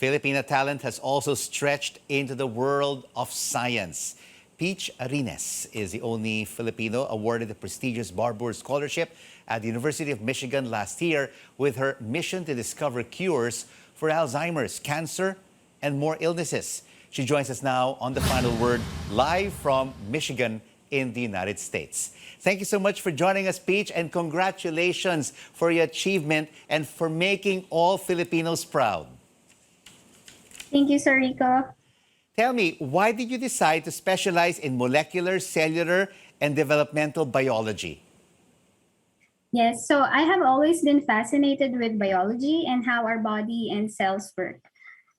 Filipina talent has also stretched into the world of science. Peach Arines is the only Filipino awarded the prestigious Barbour Scholarship at the University of Michigan last year with her mission to discover cures for Alzheimer's, cancer, and more illnesses. She joins us now on The Final Word, live from Michigan in the United States. Thank you so much for joining us, Peach, and congratulations for your achievement and for making all Filipinos proud. Thank you, Sir Rico. Tell me, why did you decide to specialize in molecular, cellular, and developmental biology? Yes, so I have always been fascinated with biology and how our body and cells work.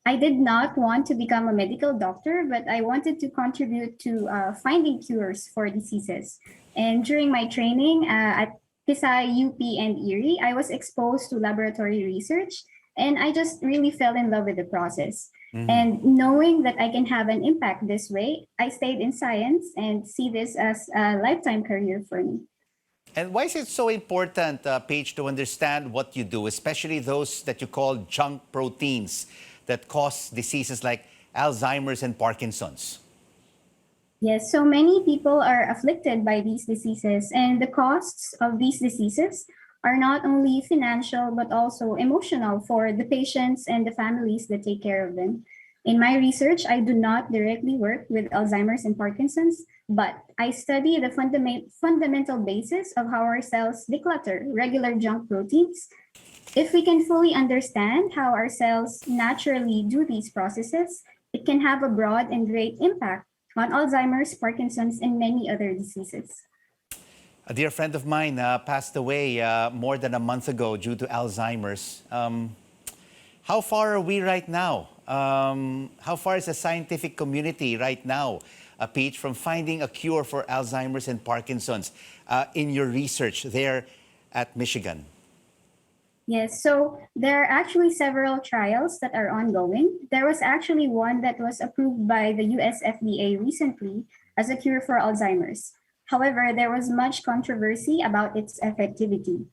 I did not want to become a medical doctor, but I wanted to contribute to finding cures for diseases. And during my training at Pisay, UP, and Erie, I was exposed to laboratory research, and I just really fell in love with the process. And knowing that I can have an impact this way, I stayed in science and see this as a lifetime career for me. And why is it so important, Paige, to understand what you do, especially those that you call junk proteins that cause diseases like Alzheimer's and Parkinson's? Yes, so many people are afflicted by these diseases, and the costs of these diseases are not only financial but also emotional for the patients and the families that take care of them. In my research, I do not directly work with Alzheimer's and Parkinson's, but I study the fundamental basis of how our cells declutter regular junk proteins. If we can fully understand how our cells naturally do these processes, it can have a broad and great impact on Alzheimer's, Parkinson's, and many other diseases. A dear friend of mine passed away more than a month ago due to Alzheimer's. How far are we right now? How far is the scientific community right now, Peach, from finding a cure for Alzheimer's and Parkinson's in your research there at Michigan? Yes, so there are actually several trials that are ongoing. There was actually one that was approved by the US FDA recently as a cure for Alzheimer's. However, there was much controversy about its effectivity.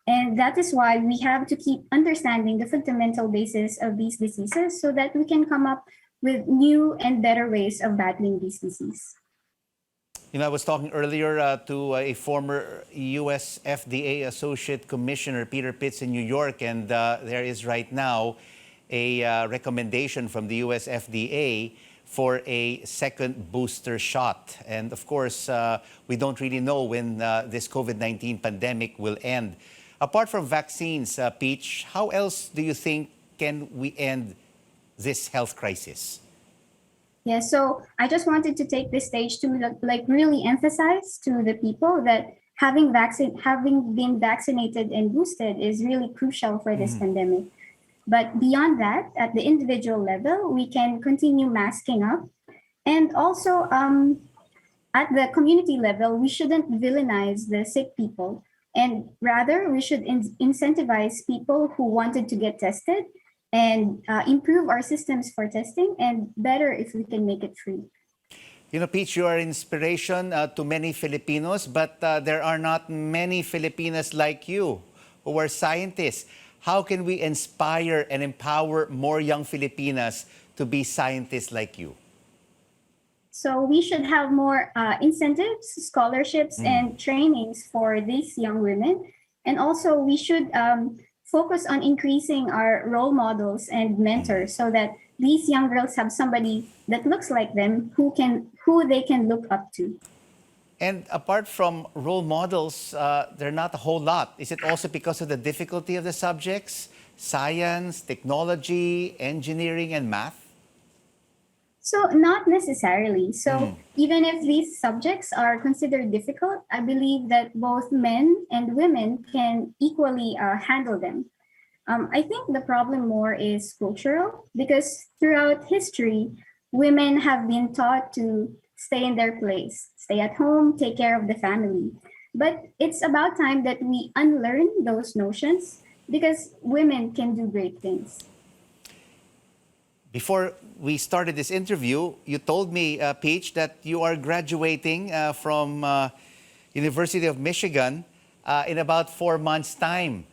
And that is why we have to keep understanding the fundamental basis of these diseases so that we can come up with new and better ways of battling these diseases. You know, I was talking earlier to a former US FDA Associate Commissioner, Peter Pitts, in New York, and there is right now a recommendation from the US FDA for a second booster shot. And of course, we don't really know when this COVID-19 pandemic will end. Apart from vaccines, Peach, how else do you think can we end this health crisis? Yeah, so I just wanted to take this stage to really emphasize to the people that having been vaccinated and boosted is really crucial for this pandemic. But beyond that, at the individual level, we can continue masking up. And also at the community level, we shouldn't villainize the sick people. And rather, we should incentivize people who wanted to get tested and improve our systems for testing, and better if we can make it free. You know, Peach, you are inspiration to many Filipinos, but there are not many Filipinas like you who are scientists. How can we inspire and empower more young Filipinas to be scientists like you? So we should have more incentives, scholarships, and trainings for these young women. And also we should focus on increasing our role models and mentors so that these young girls have somebody that looks like them who they can look up to. And apart from role models, there are not a whole lot. Is it also because of the difficulty of the subjects? Science, technology, engineering, and math? So not necessarily. So even if these subjects are considered difficult, I believe that both men and women can equally handle them. I think the problem more is cultural, because throughout history, women have been taught to stay in their place, stay at home, take care of the family. But it's about time that we unlearn those notions, because women can do great things. Before we started this interview, you told me, Peach, that you are graduating from University of Michigan in about 4 months' time.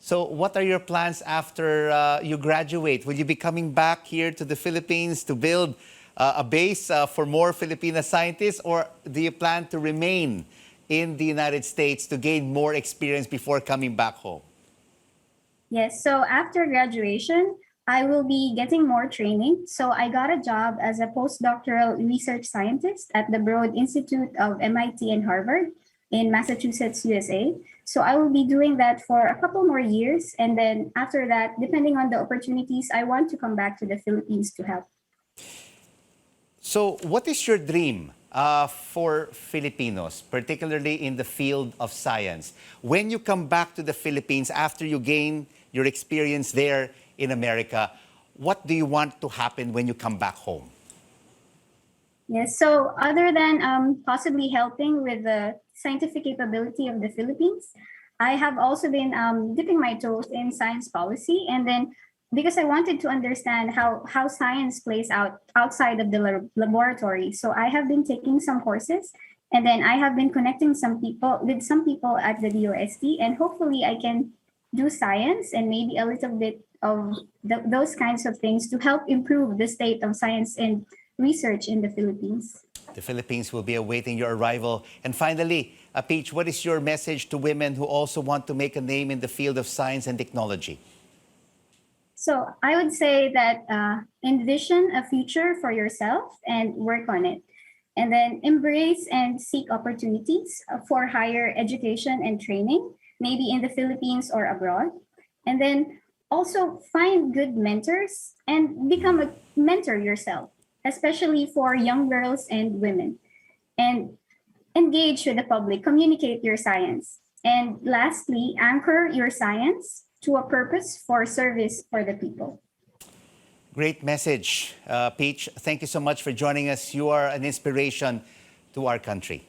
So what are your plans after you graduate? Will you be coming back here to the Philippines to build a base for more Filipina scientists, or do you plan to remain in the United States to gain more experience before coming back home? Yes, so after graduation, I will be getting more training. So I got a job as a postdoctoral research scientist at the Broad Institute of MIT and Harvard in Massachusetts, USA. So I will be doing that for a couple more years. And then after that, depending on the opportunities, I want to come back to the Philippines to help. So what is your dream for Filipinos, particularly in the field of science? When you come back to the Philippines after you gain your experience there in America, what do you want to happen when you come back home? Yes, so other than possibly helping with the scientific capability of the Philippines, I have also been dipping my toes in science policy. And then because I wanted to understand how science plays out outside of the laboratory. So I have been taking some courses, and then I have been connecting some people at the DOST, and hopefully I can do science and maybe a little bit of those kinds of things to help improve the state of science and research in the Philippines. The Philippines will be awaiting your arrival. And finally, Peach, what is your message to women who also want to make a name in the field of science and technology? So I would say that envision a future for yourself and work on it. And then embrace and seek opportunities for higher education and training, maybe in the Philippines or abroad. And then also find good mentors and become a mentor yourself, especially for young girls and women. And engage with the public, communicate your science. And lastly, anchor your science to a purpose for service for the people. Great message, Peach. Thank you so much for joining us. You are an inspiration to our country.